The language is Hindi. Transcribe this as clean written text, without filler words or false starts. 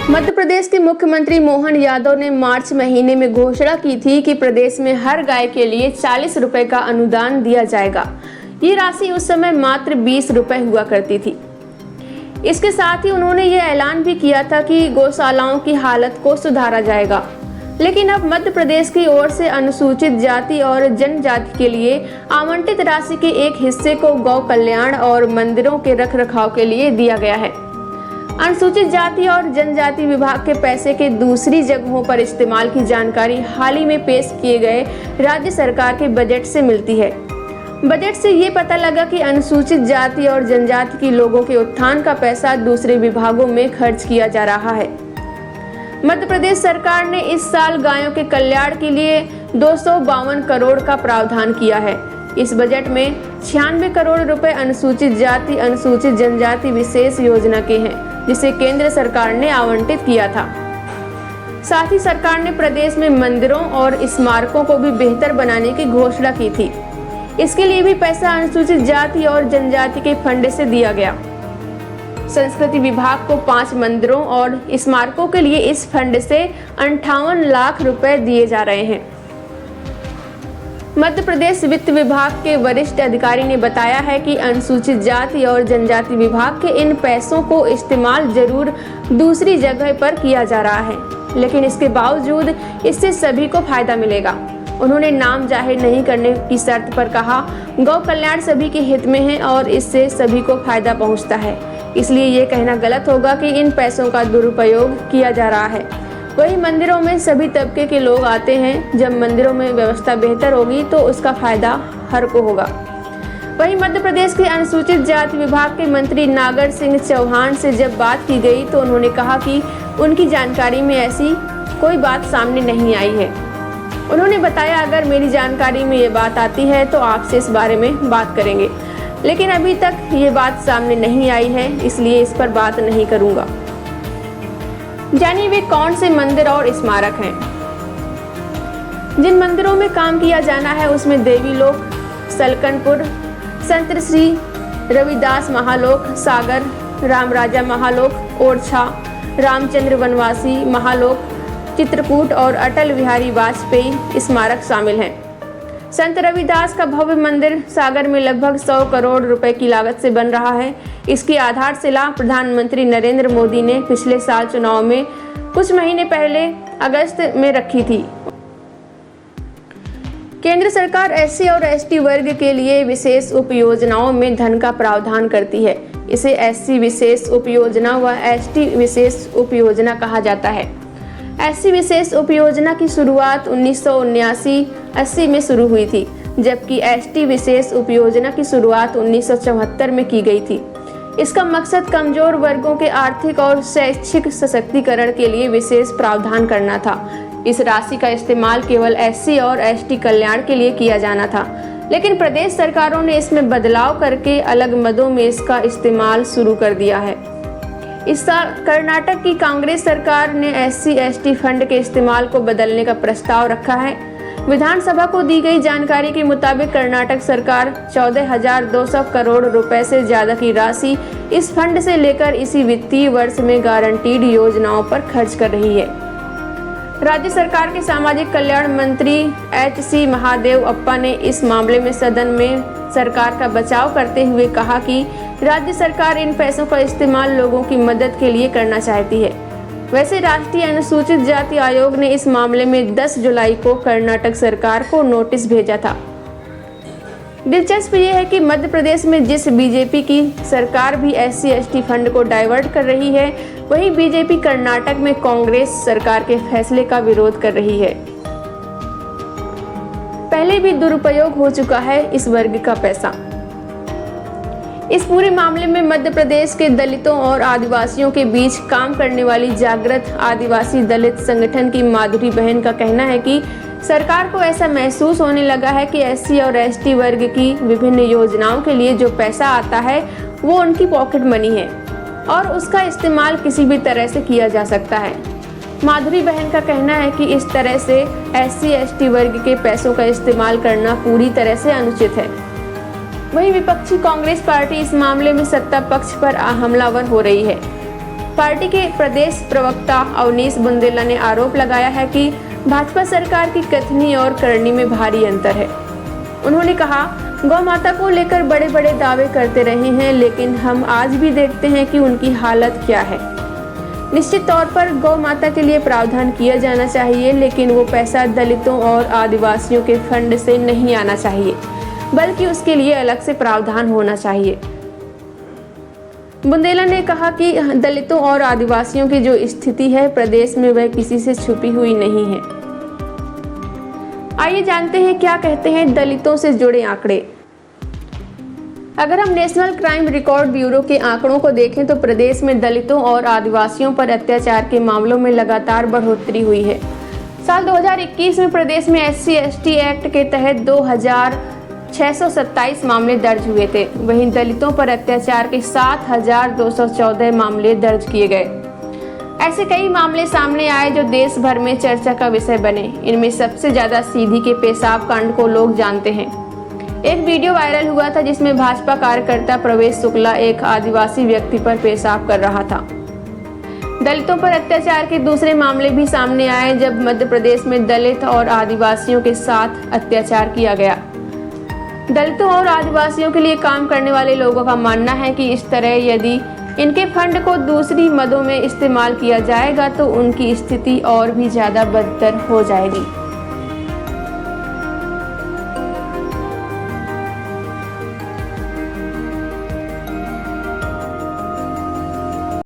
मध्य प्रदेश के मुख्यमंत्री मोहन यादव ने मार्च महीने में घोषणा की थी कि प्रदेश में हर गाय के लिए 40 रुपए का अनुदान दिया जाएगा। ये राशि उस समय मात्र 20 रुपए हुआ करती थी। इसके साथ ही उन्होंने ये ऐलान भी किया था कि गौशालाओं की हालत को सुधारा जाएगा। लेकिन अब मध्य प्रदेश की ओर से अनुसूचित जाति और जनजाति के लिए आवंटित राशि के एक हिस्से को गौ कल्याण और मंदिरों के रखरखाव के लिए दिया गया है। अनुसूचित जाति और जनजाति विभाग के पैसे के दूसरी जगहों पर इस्तेमाल की जानकारी हाल ही में पेश किए गए राज्य सरकार के बजट से मिलती है। बजट से ये पता लगा कि अनुसूचित जाति और जनजाति के लोगों के उत्थान का पैसा दूसरे विभागों में खर्च किया जा रहा है। मध्य प्रदेश सरकार ने इस साल गायों के कल्याण के लिए 252 करोड़ का प्रावधान किया है। इस बजट में 96 करोड़ रुपए अनुसूचित जाति अनुसूचित जनजाति विशेष योजना के हैं, जिसे केंद्र सरकार ने आवंटित किया था। साथ ही सरकार ने प्रदेश में मंदिरों और स्मारकों को भी बेहतर बनाने की घोषणा की थी। इसके लिए भी पैसा अनुसूचित जाति और जनजाति के फंड से दिया गया। संस्कृति विभाग को 5 मंदिरों और स्मारकों के लिए इस फंड से 58 लाख रुपए दिए जा रहे हैं। मध्य प्रदेश वित्त विभाग के वरिष्ठ अधिकारी ने बताया है कि अनुसूचित जाति और जनजाति विभाग के इन पैसों को इस्तेमाल जरूर दूसरी जगह पर किया जा रहा है, लेकिन इसके बावजूद इससे सभी को फायदा मिलेगा। उन्होंने नाम जाहिर नहीं करने की शर्त पर कहा, गौ कल्याण सभी के हित में है और इससे सभी को फायदा पहुंचता है, इसलिए ये कहना गलत होगा कि इन पैसों का दुरुपयोग किया जा रहा है। वही मंदिरों में सभी तबके के लोग आते हैं। जब मंदिरों में व्यवस्था बेहतर होगी तो उसका फायदा हर को होगा। वहीं मध्य प्रदेश के अनुसूचित जाति विभाग के मंत्री नागर सिंह चौहान से जब बात की गई तो उन्होंने कहा कि उनकी जानकारी में ऐसी कोई बात सामने नहीं आई है। उन्होंने बताया, अगर मेरी जानकारी में ये बात आती है तो आपसे इस बारे में बात करेंगे, लेकिन अभी तक ये बात सामने नहीं आई है, इसलिए इस पर बात नहीं करूँगा। जानिए वे कौन से मंदिर और स्मारक हैं। जिन मंदिरों में काम किया जाना है उसमें देवी लोक, सलकनपुर, संत श्री रविदास महालोक, सागर, राम राजा महालोक, ओरछा, रामचंद्र वनवासी महालोक, चित्रकूट और अटल बिहारी वाजपेयी स्मारक शामिल हैं। संत रविदास का भव्य मंदिर सागर में लगभग 100 करोड़ रुपए की लागत से बन रहा है। इसकी आधारशिला प्रधानमंत्री नरेंद्र मोदी ने पिछले साल चुनाव में कुछ महीने पहले अगस्त में रखी थी। केंद्र सरकार एससी और एसटी वर्ग के लिए विशेष उपयोजनाओं में धन का प्रावधान करती है। इसे एससी विशेष उपयोजना व एसटी विशेष उपयोजना कहा जाता है। एससी विशेष उपयोजना की शुरुआत 1979-80 में शुरू हुई थी, जबकि एसटी विशेष उपयोजना की शुरुआत 1974 में की गई थी। इसका मकसद कमजोर वर्गों के आर्थिक और शैक्षिक सशक्तिकरण के लिए विशेष प्रावधान करना था। इस राशि का इस्तेमाल केवल एससी और एसटी कल्याण के लिए किया जाना था, लेकिन प्रदेश सरकारों ने इसमें बदलाव करके अलग मदों में इसका इस्तेमाल शुरू कर दिया है। इस साल कर्नाटक की कांग्रेस सरकार ने एससी एसटी फंड के इस्तेमाल को बदलने का प्रस्ताव रखा है। विधानसभा को दी गई जानकारी के मुताबिक कर्नाटक सरकार 14,200 करोड़ रुपए से ज्यादा की राशि इस फंड से लेकर इसी वित्तीय वर्ष में गारंटीड योजनाओं पर खर्च कर रही है। राज्य सरकार के सामाजिक कल्याण मंत्री HC महादेवप्पा ने इस मामले में सदन में सरकार का बचाव करते हुए कहा कि राज्य सरकार इन पैसों का इस्तेमाल लोगों की मदद के लिए करना चाहती है। वैसे राष्ट्रीय अनुसूचित जाति आयोग ने इस मामले में 10 जुलाई को कर्नाटक सरकार को नोटिस भेजा था। दिलचस्प ये है कि मध्य प्रदेश में जिस बीजेपी की सरकार भी एससी एसटी फंड को डाइवर्ट कर रही है, वहीं बीजेपी कर्नाटक में कांग्रेस सरकार के फैसले का विरोध कर रही है। पहले भी दुरुपयोग हो चुका है इस वर्ग का पैसा। इस पूरे मामले में मध्य प्रदेश के दलितों और आदिवासियों के बीच काम करने वाली जागृत आदिवासी दलित संगठन की माधुरी बहन का कहना है कि सरकार को ऐसा महसूस होने लगा है कि एससी और एसटी वर्ग की विभिन्न योजनाओं के लिए जो पैसा आता है वो उनकी पॉकेट मनी है और उसका इस्तेमाल किसी भी तरह से किया जा सकता है। माधुरी बहन का कहना है कि इस तरह से एससी एसटी वर्ग के पैसों का इस्तेमाल करना पूरी तरह से अनुचित है। वहीं विपक्षी कांग्रेस पार्टी इस मामले में सत्ता पक्ष पर हमलावर हो रही है। पार्टी के प्रदेश प्रवक्ता अवनीश बुंदेला ने आरोप लगाया है कि भाजपा सरकार की कथनी और करनी में भारी अंतर है। उन्होंने कहा, गौ माता को लेकर बड़े बड़े दावे करते रहे हैं, लेकिन हम आज भी देखते हैं कि उनकी हालत क्या है। निश्चित तौर पर गौ माता के लिए प्रावधान किया जाना चाहिए, लेकिन वो पैसा दलितों और आदिवासियों के फंड से नहीं आना चाहिए, बल्कि उसके लिए अलग से प्रावधान होना चाहिए। बुंदेला ने कहा कि दलितों और आदिवासियों की जो स्थिति है प्रदेश में, वह किसी से छुपी हुई नहीं है। आइए जानते हैं क्या कहते हैं दलितों से जुड़े आंकड़े। अगर हम नेशनल क्राइम रिकॉर्ड ब्यूरो के आंकड़ों को देखें तो प्रदेश में दलितों और आदिवासियों पर अत्याचार के मामलों में लगातार बढ़ोतरी हुई है। साल 2021 में प्रदेश में SC/ST एक्ट के तहत 2627 मामले दर्ज हुए थे। वहीं दलितों पर अत्याचार के 7214 मामले दर्ज किए गए। ऐसे कई मामले सामने आए जो देश भर में चर्चा का विषय बने। इनमें सबसे ज्यादा सीधी के पेशाब कांड को लोग जानते हैं। एक वीडियो वायरल हुआ था जिसमें भाजपा कार्यकर्ता प्रवेश शुक्ला एक आदिवासी व्यक्ति पर पेशाब कर रहा था। दलितों पर अत्याचार के दूसरे मामले भी सामने आए जब मध्य प्रदेश में दलित और आदिवासियों के साथ अत्याचार किया गया। दलितों और आदिवासियों के लिए काम करने वाले लोगों का मानना है कि इस तरह यदि इनके फंड को दूसरी मदों में इस्तेमाल किया जाएगा तो उनकी स्थिति और भी ज्यादा बदतर हो जाएगी।